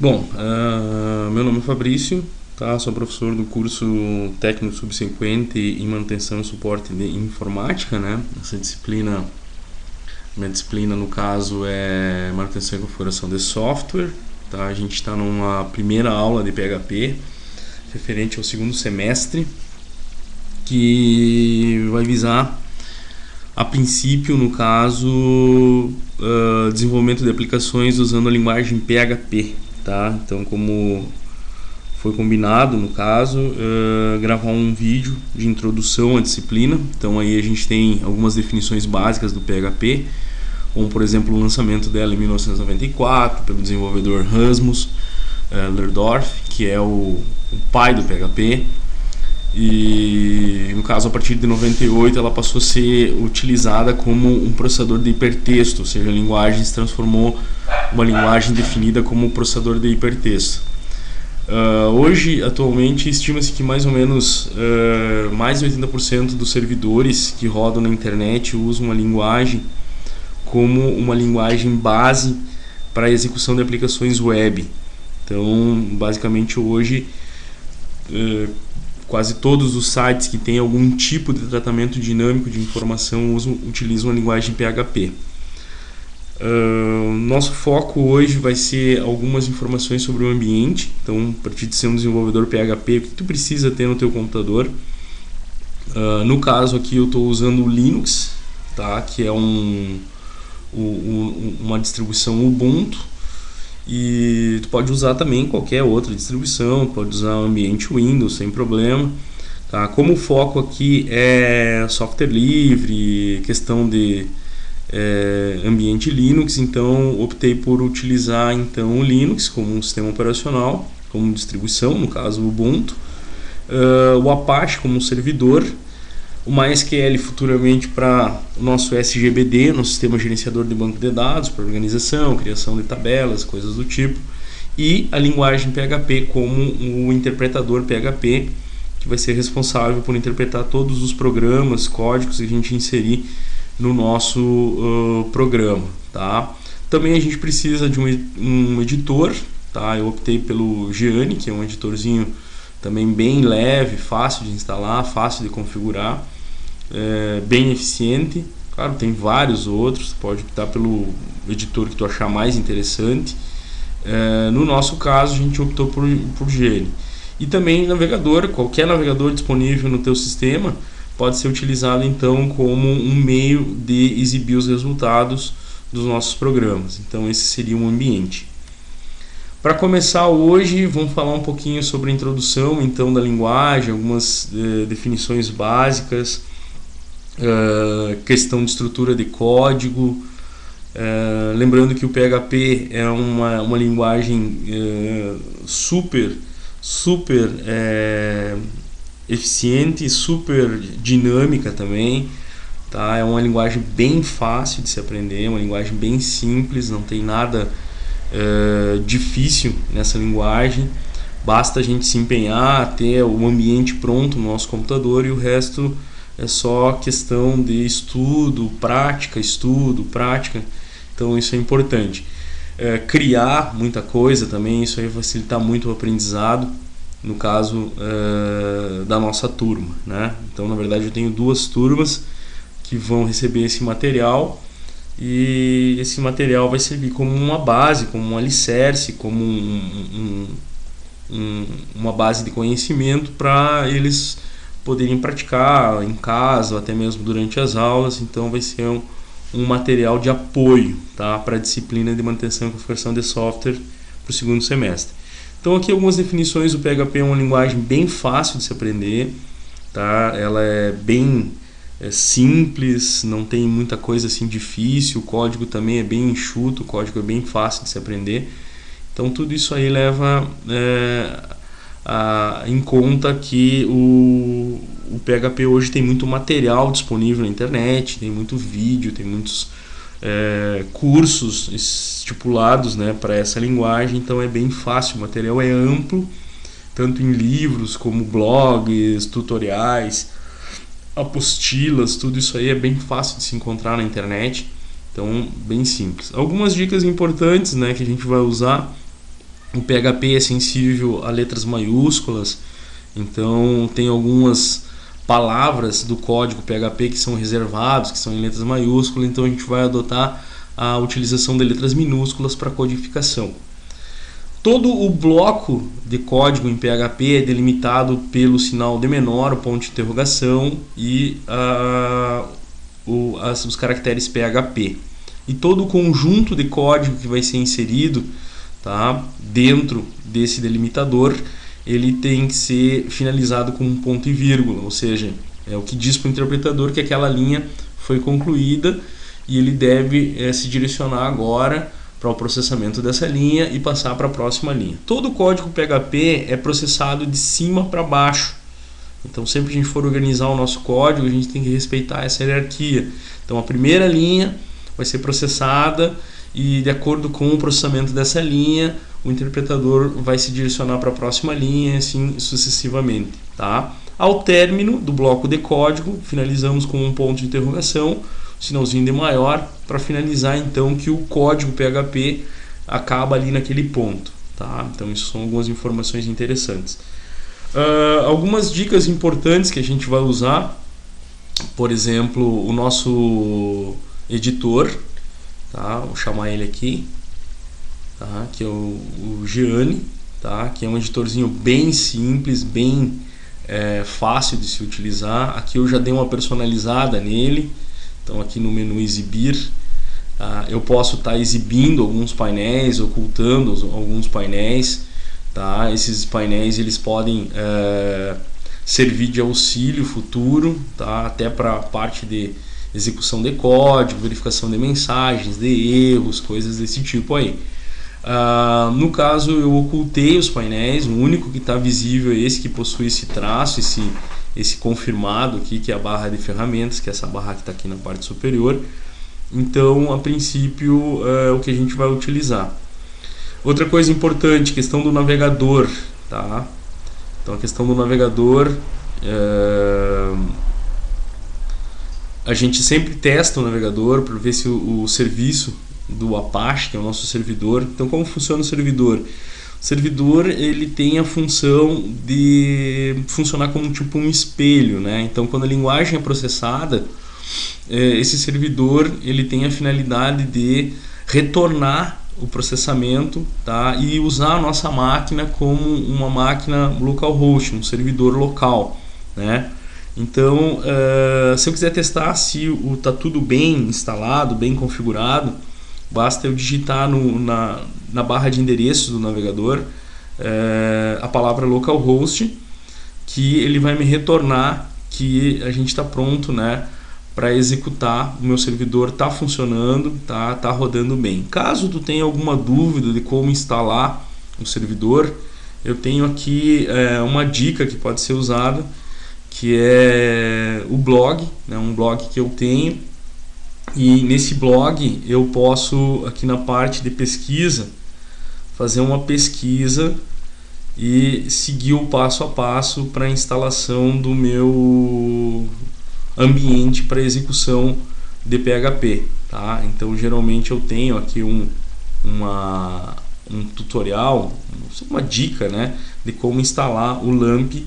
Bom, meu nome é Fabrício, tá? Sou professor do curso técnico subsequente em manutenção e suporte de informática, né? Essa disciplina, minha disciplina no caso é manutenção e configuração de software, tá? A gente está numa primeira aula de PHP, referente ao segundo semestre, que vai visar, a princípio, no caso, desenvolvimento de aplicações usando a linguagem PHP, tá? Então, como foi combinado, no caso, gravar um vídeo de introdução à disciplina. Então, aí a gente tem algumas definições básicas do PHP, como, por exemplo, o lançamento dela em 1994 pelo desenvolvedor Rasmus Lerdorf, que é o pai do PHP. E no caso, a partir de 98 ela passou a ser utilizada como um processador de hipertexto, ou seja, a linguagem se transformou uma linguagem definida como processador de hipertexto. Hoje, atualmente, estima-se que mais ou menos mais de 80% dos servidores que rodam na internet usam uma linguagem como uma linguagem base para a execução de aplicações web. Então, basicamente, hoje quase todos os sites que têm algum tipo de tratamento dinâmico de informação utilizam a linguagem PHP. Nosso foco hoje vai ser algumas informações sobre o ambiente. Então, a partir de ser um desenvolvedor PHP, o que tu precisa ter no teu computador? No caso aqui eu estou usando o Linux, tá? Que é uma distribuição Ubuntu. E tu pode usar também qualquer outra distribuição, pode usar o ambiente Windows sem problema, tá? Como o foco aqui é software livre, questão de ambiente Linux, então optei por utilizar então o Linux como um sistema operacional, como distribuição, no caso o Ubuntu, o Apache como um servidor, o MySQL futuramente para o nosso SGBD, nosso sistema gerenciador de banco de dados, para organização, criação de tabelas, coisas do tipo, e a linguagem PHP como o interpretador PHP, que vai ser responsável por interpretar todos os programas, códigos que a gente inserir no nosso programa, tá? Também a gente precisa de um editor, tá? Eu optei pelo Geany, que é um editorzinho também bem leve, fácil de instalar, fácil de configurar, bem eficiente. Claro, tem vários outros, pode optar pelo editor que tu achar mais interessante. No nosso caso, a gente optou por Geany. E também navegador, qualquer navegador disponível no teu sistema pode ser utilizado então como um meio de exibir os resultados dos nossos programas. Então esse seria um ambiente. Para começar hoje, vamos falar um pouquinho sobre a introdução então da linguagem, algumas definições básicas, questão de estrutura de código. Lembrando que o PHP é uma linguagem super eficiente, super dinâmica também, tá? É uma linguagem bem fácil de se aprender, uma linguagem bem simples, não tem nada difícil nessa linguagem. Basta a gente se empenhar, ter o ambiente pronto no nosso computador, e o resto é só questão de estudo, prática. Então isso é importante. Criar muita coisa também, isso aí vai facilitar muito o aprendizado, no caso da nossa turma, né? Então, na verdade, eu tenho duas turmas que vão receber esse material, e esse material vai servir como uma base, como um alicerce, como uma base de conhecimento para eles poderem praticar em casa, ou até mesmo durante as aulas. Então vai ser um material de apoio, tá, para a disciplina de manutenção e configuração de software para o segundo semestre. Então aqui algumas definições. O PHP é uma linguagem bem fácil de se aprender, tá? Ela é bem simples, não tem muita coisa assim difícil, o código também é bem enxuto, o código é bem fácil de se aprender. Então tudo isso aí leva em conta que o PHP hoje tem muito material disponível na internet, tem muito vídeo, tem muitos cursos estipulados, né, para essa linguagem. Então é bem fácil, o material é amplo, tanto em livros como blogs, tutoriais, apostilas, tudo isso aí é bem fácil de se encontrar na internet. Então, bem simples. Algumas dicas importantes, né, que a gente vai usar O PHP é sensível a letras maiúsculas, então tem algumas palavras do código PHP que são reservados, que são em letras maiúsculas, então a gente vai adotar a utilização de letras minúsculas para codificação. Todo o bloco de código em PHP é delimitado pelo sinal de menor, o ponto de interrogação e os caracteres PHP. E todo o conjunto de código que vai ser inserido, tá, dentro desse delimitador, ele tem que ser finalizado com um ponto e vírgula, ou seja, é o que diz para o interpretador que aquela linha foi concluída e ele deve se direcionar agora para o processamento dessa linha e passar para a próxima linha. Todo o código PHP é processado de cima para baixo. Então, sempre que a gente for organizar o nosso código, a gente tem que respeitar essa hierarquia. Então, a primeira linha vai ser processada e, de acordo com o processamento dessa linha, o interpretador vai se direcionar para a próxima linha e assim sucessivamente. Tá? Ao término do bloco de código, finalizamos com um ponto de interrogação, sinalzinho de maior, para finalizar então que o código PHP acaba ali naquele ponto. Tá? Então isso são algumas informações interessantes. Algumas dicas importantes que a gente vai usar, por exemplo, o nosso editor, tá? Vou chamar ele aqui, tá? Que é o Gianni, tá? Que é um editorzinho bem simples, bem fácil de se utilizar. Aqui eu já dei uma personalizada nele. Então aqui no menu exibir, eu posso estar exibindo alguns painéis, ocultando alguns painéis, tá? Esses painéis eles podem servir de auxílio futuro, tá? Até para a parte de execução de código, verificação de mensagens, de erros, coisas desse tipo aí. No caso eu ocultei os painéis, o único que está visível é esse que possui esse traço, esse confirmado aqui, que é a barra de ferramentas, que é essa barra que está aqui na parte superior. Então, a princípio, é o que a gente vai utilizar. Outra coisa importante, questão do navegador, tá? Então, a questão do navegador, a gente sempre testa o navegador para ver se o serviço do Apache, que é o nosso servidor. Então, como funciona o servidor? O servidor ele tem a função de funcionar como tipo um espelho, né? Então, quando a linguagem é processada, esse servidor ele tem a finalidade de retornar o processamento, tá? E usar a nossa máquina como uma máquina localhost, um servidor local, né? Então, se eu quiser testar se está tudo bem instalado, bem configurado, basta eu digitar na barra de endereços do navegador a palavra localhost, que ele vai me retornar que a gente está pronto, né, para executar. O meu servidor está funcionando, tá rodando bem. Caso tu tenha alguma dúvida de como instalar o servidor, eu tenho aqui uma dica que pode ser usada, que é o blog, né, um blog que eu tenho. E nesse blog eu posso, aqui na parte de pesquisa, fazer uma pesquisa e seguir o passo a passo para a instalação do meu ambiente para execução de PHP, tá? Então geralmente eu tenho aqui um tutorial, uma dica, né, de como instalar o LAMP.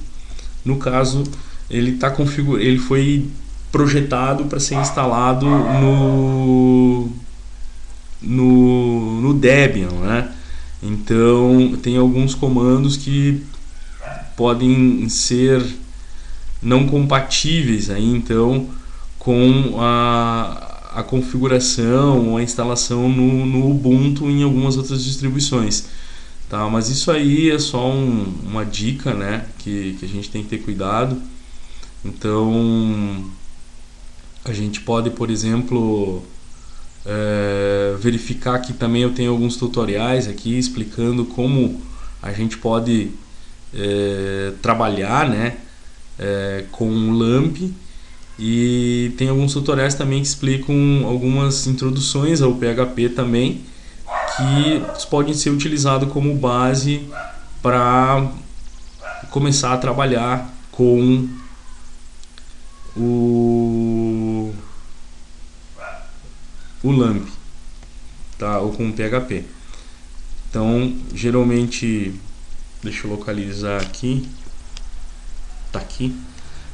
No caso, ele foi projetado para ser instalado no Debian, né? Então tem alguns comandos que podem ser não compatíveis aí, então, com a configuração ou a instalação no Ubuntu e em algumas outras distribuições, tá? Mas isso aí é só uma dica, né, que a gente tem que ter cuidado. Então a gente pode, por exemplo, verificar que também eu tenho alguns tutoriais aqui explicando como a gente pode trabalhar, né, com o LAMP, e tem alguns tutoriais também que explicam algumas introduções ao PHP também, que podem ser utilizados como base para começar a trabalhar com o LAMP, tá? Ou com o PHP. Então, geralmente, deixa eu localizar aqui, tá aqui,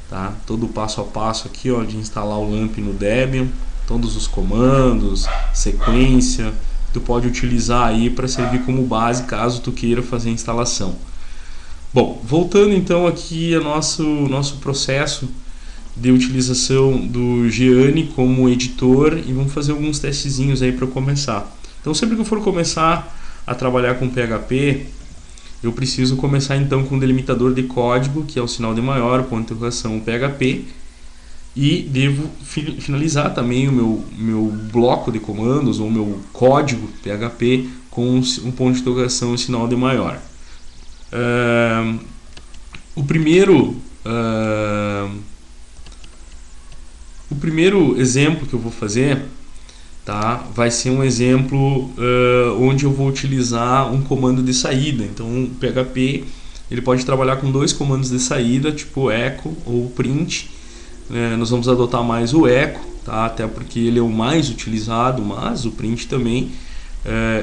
tá? Todo o passo a passo aqui, ó, de instalar o LAMP no Debian, todos os comandos, sequência, tu pode utilizar aí para servir como base caso tu queira fazer a instalação. Bom, voltando então aqui ao nosso processo de utilização do Gianni como editor, e vamos fazer alguns testezinhos aí para começar. Então, sempre que eu for começar a trabalhar com PHP, eu preciso começar então com o delimitador de código, que é o sinal de maior, ponto de interrogação PHP, e devo finalizar também o meu bloco de comandos, ou meu código PHP, com um ponto de interrogação e sinal de maior. O primeiro exemplo que eu vou fazer, tá, vai ser um exemplo onde eu vou utilizar um comando de saída. Então, o PHP ele pode trabalhar com dois comandos de saída, tipo echo ou print. Nós vamos adotar mais o echo, tá, até porque ele é o mais utilizado, mas o print também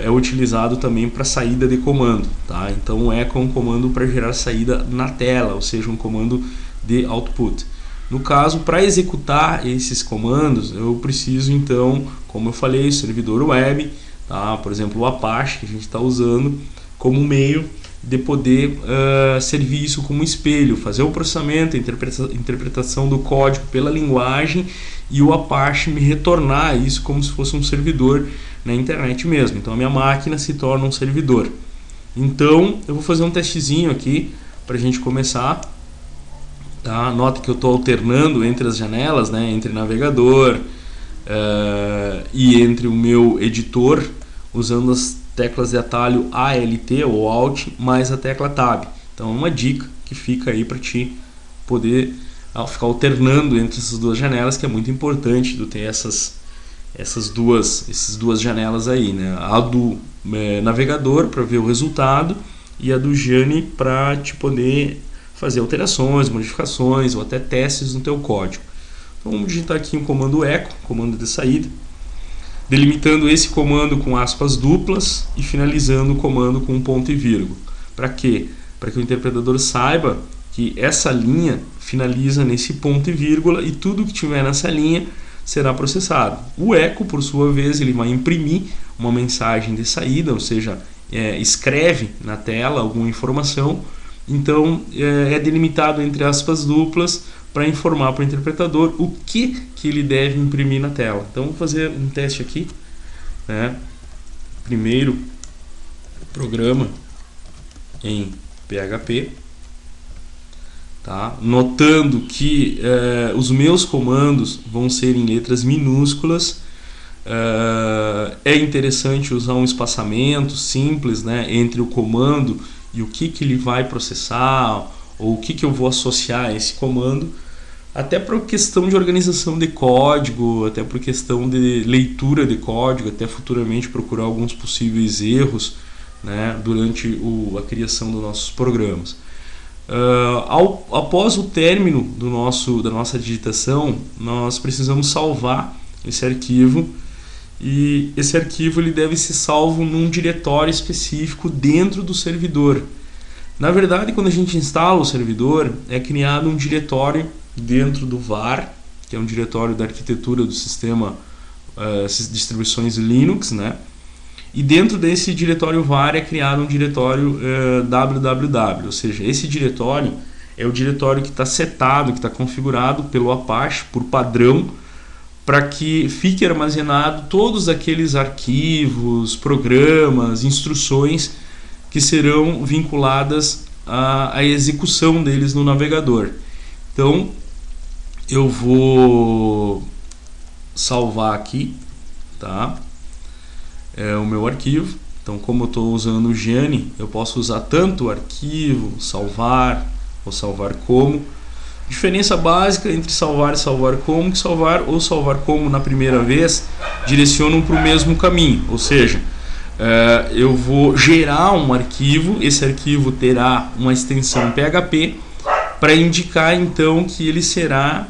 é utilizado também para saída de comando, tá? Então o echo é um comando para gerar saída na tela, ou seja, um comando de output. No caso, para executar esses comandos, eu preciso então, como eu falei, servidor web, tá? Por exemplo, o Apache que a gente está usando como meio de poder servir isso como espelho, fazer o processamento, a interpretação do código pela linguagem, e o Apache me retornar isso como se fosse um servidor na internet mesmo. Então a minha máquina se torna um servidor. Então eu vou fazer um testezinho aqui para a gente começar. Tá? Nota que eu estou alternando entre as janelas, né? Entre navegador e entre o meu editor, usando as teclas de atalho ALT ou Alt mais a tecla Tab. Então é uma dica que fica aí para ti poder ficar alternando entre essas duas janelas, que é muito importante tu ter essas duas janelas aí, né? A do navegador para ver o resultado e a do Gianni para te poder fazer alterações, modificações ou até testes no teu código. Então vamos digitar aqui um comando echo, comando de saída, delimitando esse comando com aspas duplas e finalizando o comando com um ponto e vírgula. Para quê? Para que o interpretador saiba que essa linha finaliza nesse ponto e vírgula e tudo que tiver nessa linha será processado. O echo, por sua vez, ele vai imprimir uma mensagem de saída, ou seja, escreve na tela alguma informação. Então é delimitado entre aspas duplas para informar para o interpretador o que ele deve imprimir na tela. Então vou fazer um teste aqui, né? Primeiro programa em PHP, tá? Notando que os meus comandos vão ser em letras minúsculas. É interessante usar um espaçamento simples, né, entre o comando e o que ele vai processar, ou o que eu vou associar a esse comando, até por questão de organização de código, até por questão de leitura de código, até futuramente procurar alguns possíveis erros, né, durante a criação dos nossos programas. Após o término da nossa digitação, nós precisamos salvar esse arquivo, e esse arquivo ele deve ser salvo num diretório específico dentro do servidor. Na verdade, quando a gente instala o servidor, é criado um diretório dentro do var, que é um diretório da arquitetura do sistema distribuições Linux, né? E dentro desse diretório var é criado um diretório www, ou seja, esse diretório é o diretório que está setado, que está configurado pelo Apache por padrão, para que fique armazenado todos aqueles arquivos, programas, instruções que serão vinculadas à execução deles no navegador. Então eu vou salvar aqui, tá? O meu arquivo. Então, como eu estou usando o Gianni, eu posso usar tanto o arquivo, salvar ou salvar como. Diferença básica entre salvar e salvar como, que salvar ou salvar como na primeira vez direcionam para o mesmo caminho, ou seja, eu vou gerar um arquivo, esse arquivo terá uma extensão PHP para indicar então que ele será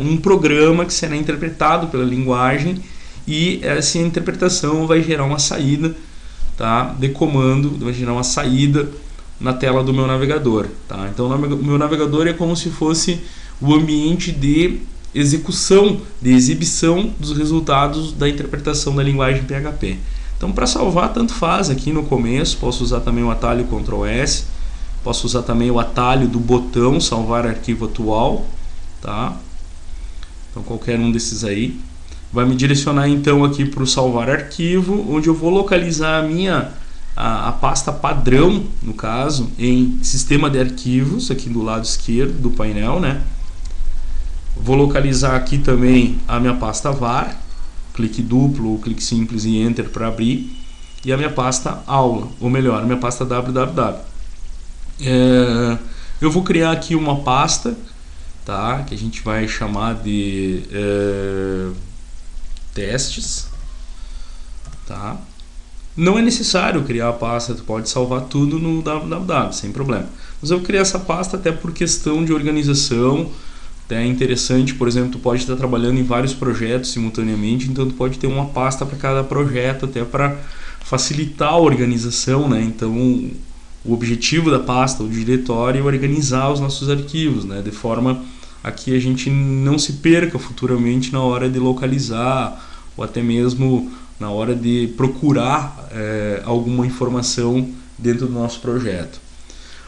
um programa que será interpretado pela linguagem, e essa interpretação vai gerar uma saída, tá, de comando, vai gerar uma saída na tela do meu navegador. Tá? Então o meu navegador é como se fosse o ambiente de execução, de exibição dos resultados da interpretação da linguagem PHP. Então, para salvar, tanto faz aqui no começo, posso usar também o atalho Ctrl S, posso usar também o atalho do botão salvar arquivo atual, tá? Então, qualquer um desses aí vai me direcionar então aqui para o salvar arquivo, onde eu vou localizar a pasta padrão, no caso, em sistema de arquivos, aqui do lado esquerdo do painel, né? Vou localizar aqui também a minha pasta var, clique duplo ou clique simples e enter para abrir, e a minha pasta aula, ou melhor, a minha pasta www. Eu vou criar aqui uma pasta, tá, que a gente vai chamar de testes, tá? Não é necessário criar a pasta, tu pode salvar tudo no www, sem problema. Mas eu vou criar essa pasta até por questão de organização. É interessante, por exemplo, tu pode estar trabalhando em vários projetos simultaneamente, então tu pode ter uma pasta para cada projeto, até para facilitar a organização, né? Então, o objetivo da pasta, o diretório, é organizar os nossos arquivos, né? De forma a que a gente não se perca futuramente na hora de localizar, ou até mesmo na hora de procurar alguma informação dentro do nosso projeto.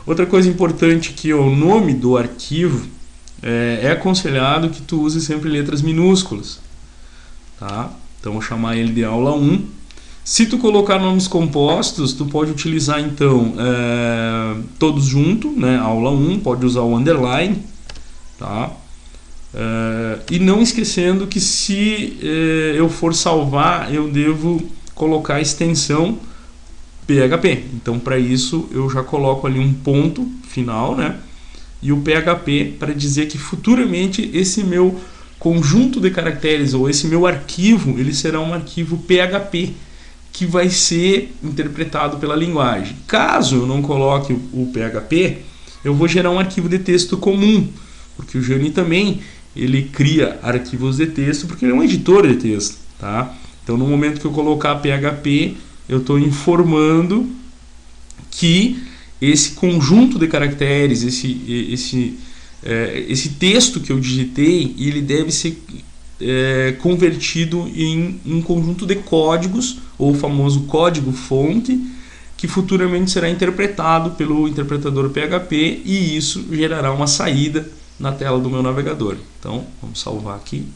Outra coisa importante que é o nome do arquivo. É aconselhado que tu use sempre letras minúsculas, tá? Então vou chamar ele de aula 1. Se tu colocar nomes compostos, tu pode utilizar então todos junto, né? Aula 1, pode usar o underline, tá? E não esquecendo que se eu for salvar, eu devo colocar a extensão PHP. Então para isso eu já coloco ali um ponto final, né? E o PHP para dizer que futuramente esse meu conjunto de caracteres ou esse meu arquivo, ele será um arquivo PHP que vai ser interpretado pela linguagem. Caso eu não coloque o PHP, eu vou gerar um arquivo de texto comum, porque o Jani também ele cria arquivos de texto porque ele é um editor de texto, tá? Então no momento que eu colocar PHP, eu estou informando que esse conjunto de caracteres, esse texto que eu digitei, ele deve ser convertido em um conjunto de códigos, ou o famoso código-fonte, que futuramente será interpretado pelo interpretador PHP, e isso gerará uma saída na tela do meu navegador. Então, vamos salvar aqui.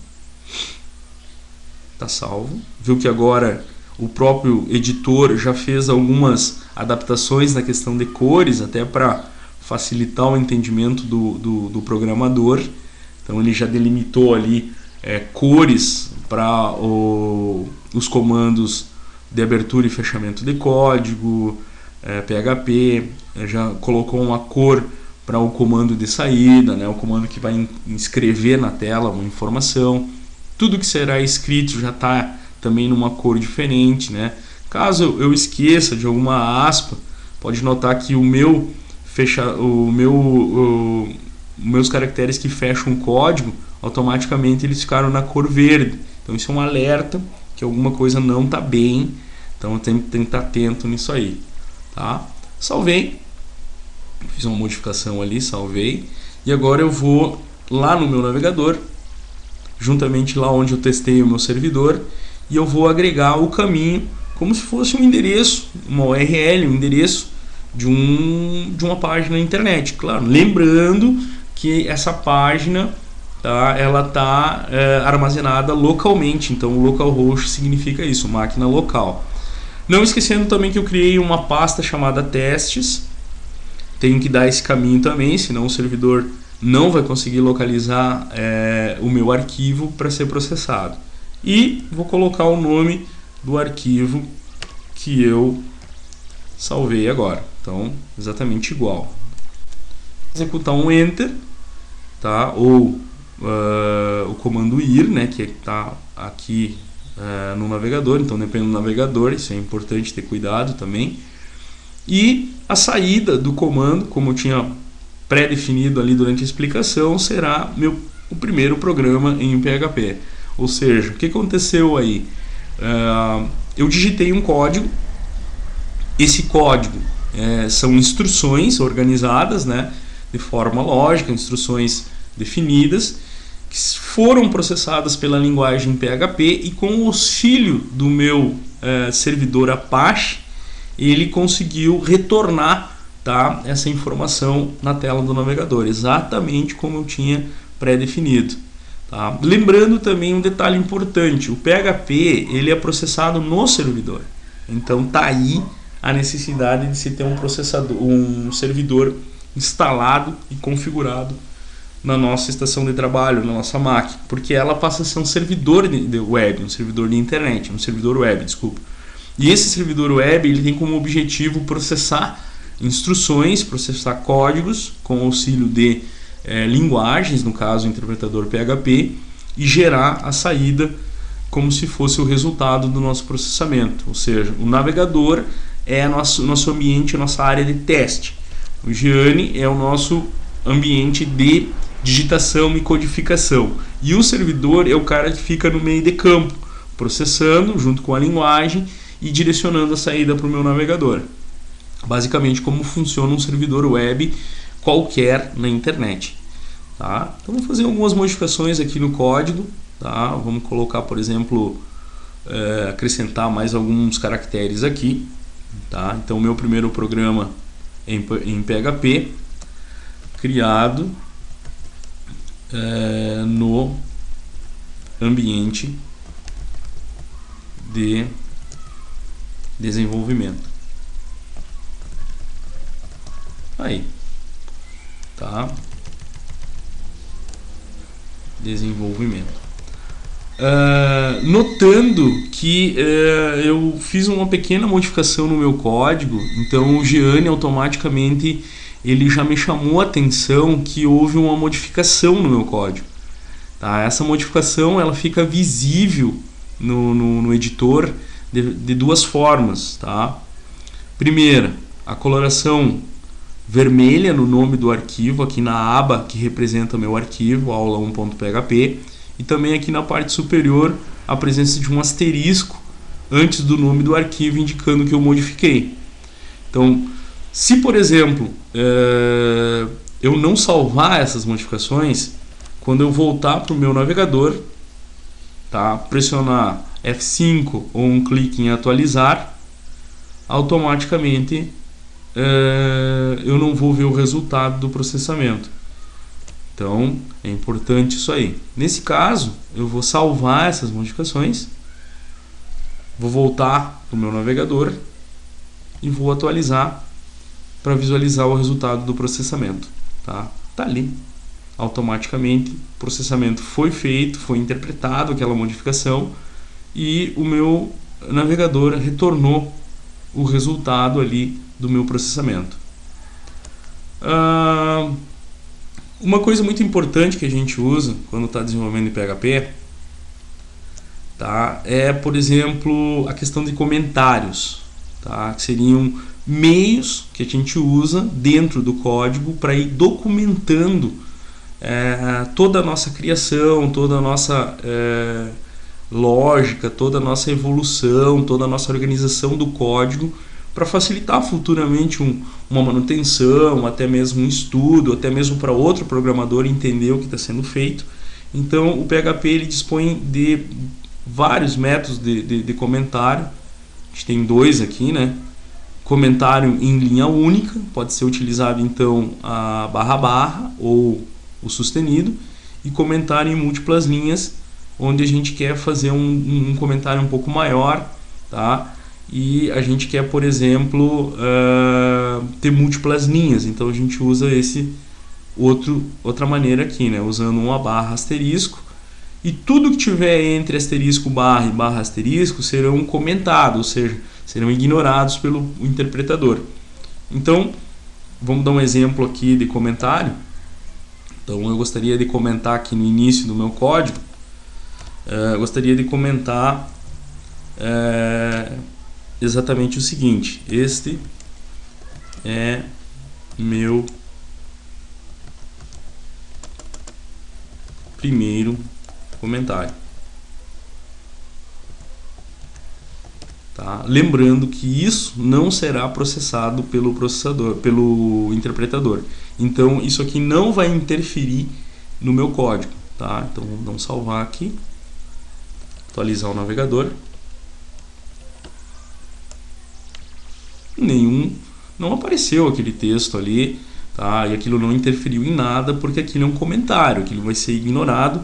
Está salvo. Viu que agora o próprio editor já fez algumas adaptações na questão de cores, até para facilitar o entendimento do programador. Então ele já delimitou ali cores para os comandos de abertura e fechamento de código, PHP, já colocou uma cor para o comando de saída, né, o comando que vai inscrever na tela uma informação. Tudo que será escrito já está também numa cor diferente, né? Caso eu esqueça de alguma aspa, pode notar que meus caracteres que fecham o código, automaticamente eles ficaram na cor verde. Então isso é um alerta que alguma coisa não está bem. Então eu tenho que estar atento nisso aí, tá? Salvei, fiz uma modificação ali, salvei, e agora eu vou lá no meu navegador, juntamente lá onde eu testei o meu servidor, e eu vou agregar o caminho como se fosse um endereço, uma URL, um endereço de uma página na internet. Claro, lembrando que essa página, tá, ela está armazenada localmente, então o localhost significa isso, máquina local. Não esquecendo também que eu criei uma pasta chamada testes, tenho que dar esse caminho também, senão o servidor não vai conseguir localizar o meu arquivo para ser processado. E vou colocar o nome do arquivo que eu salvei agora. Então, exatamente igual. Executar um Enter, tá? Ou o comando IR, né? Que está aqui no navegador. Então, dependendo do navegador, isso é importante ter cuidado também. E a saída do comando, como eu tinha pré-definido ali durante a explicação, será o primeiro programa em PHP. Ou seja, o que aconteceu aí? Eu digitei um código, Esse código são instruções organizadas, né, de forma lógica, instruções definidas, que foram processadas pela linguagem PHP, e com o auxílio do meu servidor Apache, ele conseguiu retornar, tá, essa informação na tela do navegador, exatamente como eu tinha pré-definido. Tá? Lembrando também um detalhe importante, o PHP ele é processado no servidor, então tá aí a necessidade de se ter um servidor instalado e configurado na nossa estação de trabalho, na nossa máquina, porque ela passa a ser um servidor de web, um servidor de internet, um servidor web, desculpa. E esse servidor web ele tem como objetivo processar instruções, processar códigos com auxílio de linguagens, no caso o interpretador PHP, e gerar a saída como se fosse o resultado do nosso processamento. Ou seja, o navegador é nosso ambiente, a nossa área de teste. O Gianni é o nosso ambiente de digitação e codificação. E o servidor é o cara que fica no meio de campo, processando junto com a linguagem e direcionando a saída para o meu navegador. Basicamente como funciona um servidor web qualquer na internet. Tá? Então vamos fazer algumas modificações aqui no código. Tá? Vamos colocar, por exemplo, acrescentar mais alguns caracteres aqui. Tá? Então o meu primeiro programa em PHP, criado no ambiente de desenvolvimento. Aí, tá? Desenvolvimento. Notando que eu fiz uma pequena modificação no meu código, então o Gianni automaticamente ele já me chamou a atenção que houve uma modificação no meu código. Tá? Essa modificação ela fica visível no editor de duas formas. Tá? Primeira, a coloração vermelha no nome do arquivo, aqui na aba que representa meu arquivo, aula1.php, e também aqui na parte superior a presença de um asterisco antes do nome do arquivo, indicando que eu modifiquei. Então, se por exemplo eu não salvar essas modificações, quando eu voltar para o meu navegador, tá, pressionar F5 ou um clique em atualizar, automaticamente eu não vou ver o resultado do processamento. Então é importante isso aí. Nesse caso eu vou salvar essas modificações, vou voltar para o meu navegador e vou atualizar para visualizar o resultado do processamento. Tá ali, automaticamente o processamento foi feito, foi interpretado aquela modificação e o meu navegador retornou o resultado ali do meu processamento. Uma coisa muito importante que a gente usa quando está desenvolvendo em PHP, tá, é, por exemplo, a questão de comentários, tá, que seriam meios que a gente usa dentro do código para ir documentando toda a nossa criação, toda a nossa lógica, toda a nossa evolução, toda a nossa organização do código, para facilitar futuramente uma manutenção, até mesmo um estudo, até mesmo para outro programador entender o que está sendo feito. Então o PHP ele dispõe de vários métodos de comentário. A gente tem dois aqui, né? Comentário em linha única, pode ser utilizado então a // ou o sustenido, e comentário em múltiplas linhas, onde a gente quer fazer um comentário um pouco maior, tá? E a gente quer, por exemplo, ter múltiplas linhas, então a gente usa outra maneira aqui, né? Usando uma barra asterisco, e tudo que tiver entre asterisco barra e barra asterisco serão comentados, ou seja, serão ignorados pelo interpretador. Então, vamos dar um exemplo aqui de comentário. Então, eu gostaria de comentar aqui no início do meu código, gostaria de comentar exatamente o seguinte: este é meu primeiro comentário. Tá? Lembrando que isso não será processado pelo processador, pelo interpretador. Então isso aqui não vai interferir no meu código. Tá? Então vamos salvar aqui, atualizar o navegador. Não apareceu aquele texto ali, tá? E aquilo não interferiu em nada porque aquilo é um comentário, aquilo vai ser ignorado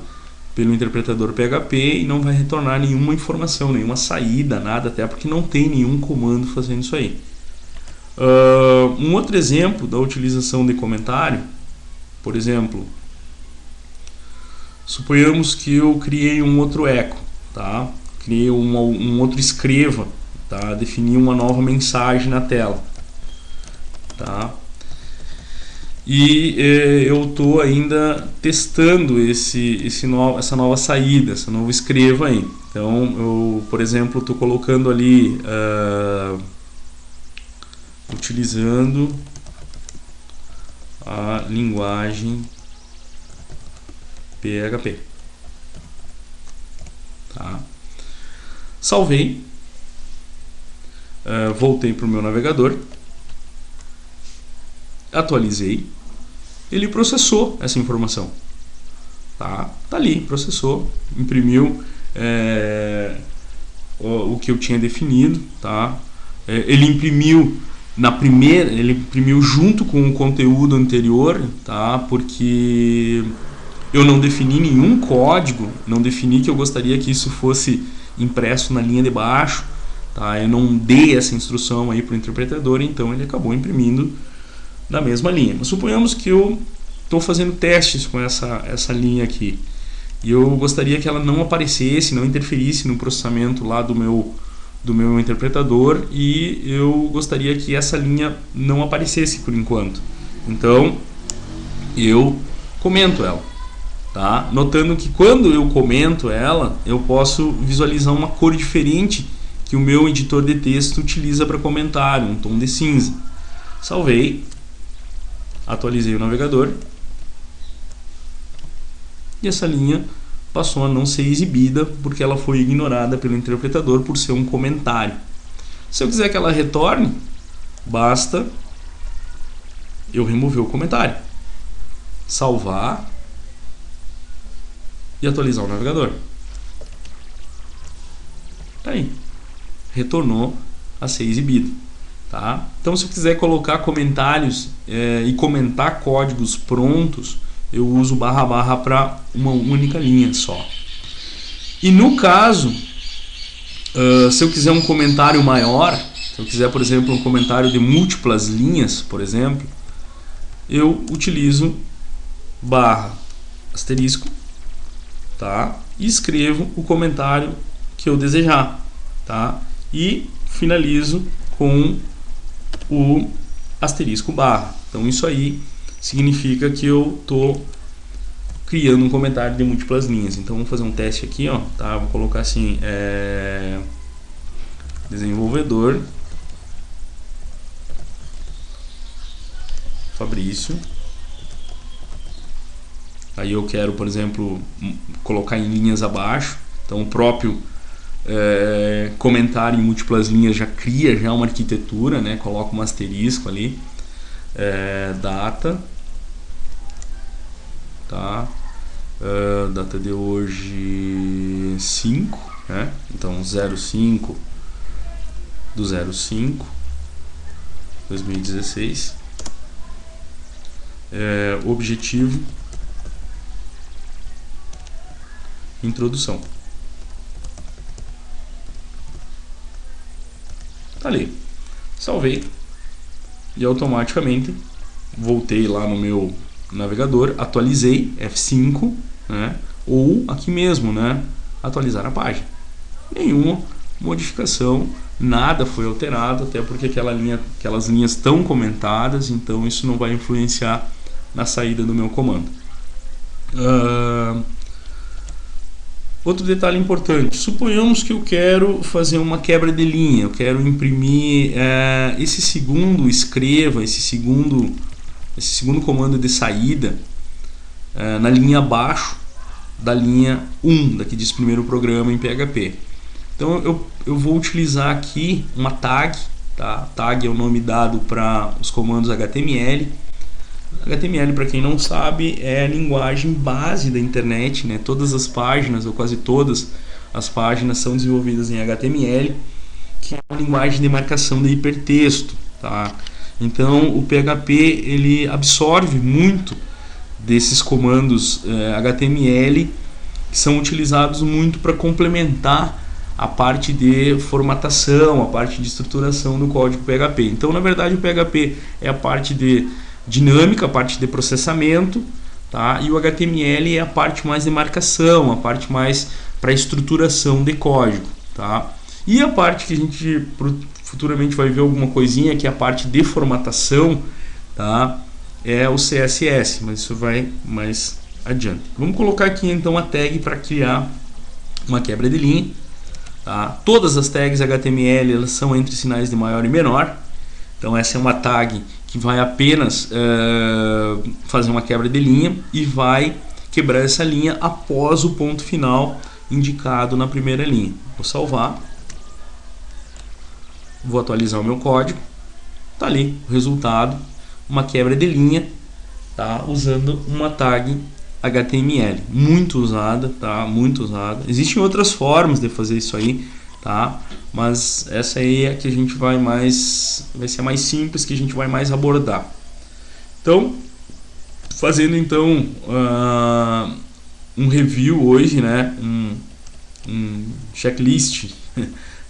pelo interpretador PHP e não vai retornar nenhuma informação, nenhuma saída, nada, até porque não tem nenhum comando fazendo isso aí. Um outro exemplo da utilização de comentário, por exemplo, suponhamos que eu criei um outro eco, tá? Criei um outro escreva, tá? Defini uma nova mensagem na tela, tá? E eu estou ainda testando essa nova saída, essa nova escreva aí. Então, eu, por exemplo, estou colocando ali, utilizando a linguagem PHP. Tá? Salvei, voltei para o meu navegador, atualizei, ele processou essa informação, tá ali, processou, imprimiu o que eu tinha definido, tá? Ele imprimiu ele imprimiu junto com o conteúdo anterior, tá? Porque eu não defini nenhum código, não defini que eu gostaria que isso fosse impresso na linha de baixo, tá? Eu não dei essa instrução aí para o interpretador, então ele acabou imprimindo na mesma linha. Mas suponhamos que eu estou fazendo testes com essa linha aqui e eu gostaria que ela não aparecesse, não interferisse no processamento lá do meu interpretador, e eu gostaria que essa linha não aparecesse por enquanto. Então eu comento ela, tá? Notando que quando eu comento ela, eu posso visualizar uma cor diferente que o meu editor de texto utiliza para comentário, um tom de cinza. Salvei, atualizei o navegador e essa linha passou a não ser exibida porque ela foi ignorada pelo interpretador por ser um comentário. Se eu quiser que ela retorne, basta eu remover o comentário, salvar e atualizar o navegador. Tá aí, retornou a ser exibido. Tá? Então, se eu quiser colocar comentários e comentar códigos prontos, eu uso // para uma única linha só. E no caso, se eu quiser um comentário maior, se eu quiser, por exemplo, um comentário de múltiplas linhas, por exemplo, eu utilizo /*, tá? E escrevo o comentário que eu desejar, tá? E finalizo com o ***. Então isso aí significa que eu estou criando um comentário de múltiplas linhas. Então vamos fazer um teste aqui, ó, tá? Vou colocar assim, desenvolvedor Fabrício. Aí eu quero, por exemplo, colocar em linhas abaixo. Então o próprio comentário em múltiplas linhas já cria uma arquitetura, né? Coloca um asterisco ali, data, tá? Data de hoje 5, né? Então 05 do 05 2016. Objetivo, introdução. Tá ali, salvei e automaticamente voltei lá no meu navegador, atualizei F5, né? Ou aqui mesmo, né? Atualizar a página. Nenhuma modificação, nada foi alterado, até porque aquelas linhas estão comentadas, então isso não vai influenciar na saída do meu comando. Outro detalhe importante, suponhamos que eu quero fazer uma quebra de linha, eu quero imprimir esse segundo escreva, esse segundo comando de saída na linha abaixo da linha 1, daqui diz primeiro programa em PHP. Então eu vou utilizar aqui uma tag, tá? Tag é o nome dado para os comandos HTML. HTML, para quem não sabe, é a linguagem base da internet, né? Todas as páginas, ou quase todas as páginas, são desenvolvidas em HTML, que é uma linguagem de marcação de hipertexto, tá? Então o PHP ele absorve muito desses comandos HTML, que são utilizados muito para complementar a parte de formatação, a parte de estruturação do código PHP. Então, na verdade, o PHP é a parte de dinâmica, a parte de processamento, tá? E o HTML é a parte mais de marcação, a parte mais para estruturação de código, tá? E a parte que a gente futuramente vai ver alguma coisinha, que é a parte de formatação, tá? É o CSS, mas isso vai mais adiante. Vamos colocar aqui então a tag para criar uma quebra de linha, tá? Todas as tags HTML elas são entre sinais de maior e menor. Então essa é uma tag que vai apenas fazer uma quebra de linha e vai quebrar essa linha após o ponto final indicado na primeira linha. Vou salvar, vou atualizar o meu código, tá ali o resultado, uma quebra de linha, tá? Usando uma tag HTML, muito usada, tá? Muito usada. Existem outras formas de fazer isso aí, tá? Mas essa aí é que a gente vai ser a mais simples, que a gente vai mais abordar. Então, fazendo então um review hoje, né? Um checklist,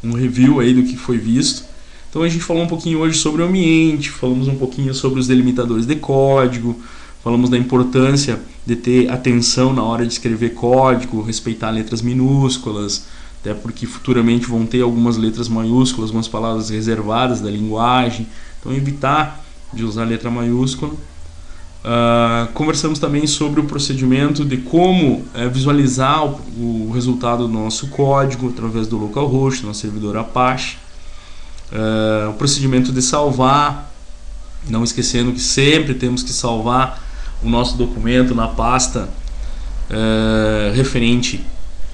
um review aí do que foi visto. Então a gente falou um pouquinho hoje sobre o ambiente, falamos um pouquinho sobre os delimitadores de código, falamos da importância de ter atenção na hora de escrever código, respeitar letras minúsculas, até porque futuramente vão ter algumas letras maiúsculas, algumas palavras reservadas da linguagem, então evitar de usar letra maiúscula. Conversamos também sobre o procedimento de como visualizar o resultado do nosso código através do localhost, nosso servidor Apache. O procedimento de salvar, não esquecendo que sempre temos que salvar o nosso documento na pasta referente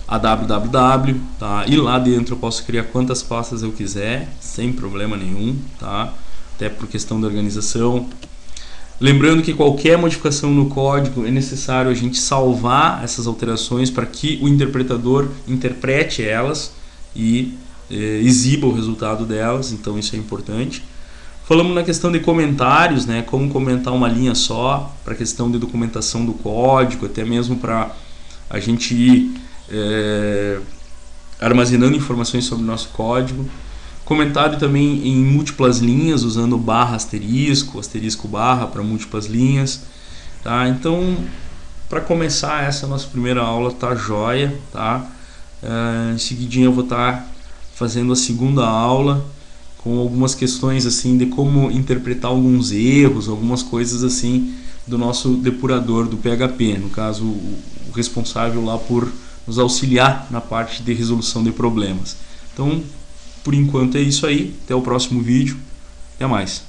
a www, tá? E lá dentro eu posso criar quantas pastas eu quiser, sem problema nenhum, tá? Até por questão da organização. Lembrando que qualquer modificação no código é necessário a gente salvar essas alterações para que o interpretador interprete elas e exiba o resultado delas, então isso é importante. Falamos na questão de comentários, né, como comentar uma linha só, para a questão de documentação do código, até mesmo para a gente ir armazenando informações sobre o nosso código. Comentário também em múltiplas linhas, usando barra asterisco, asterisco barra para múltiplas linhas, tá? Então, para começar essa nossa primeira aula, tá joia, tá? Em seguidinha eu vou estar fazendo a segunda aula com algumas questões assim de como interpretar alguns erros, algumas coisas assim do nosso depurador do PHP, no caso o responsável lá por nos auxiliar na parte de resolução de problemas. Então, por enquanto é isso aí, até o próximo vídeo, até mais.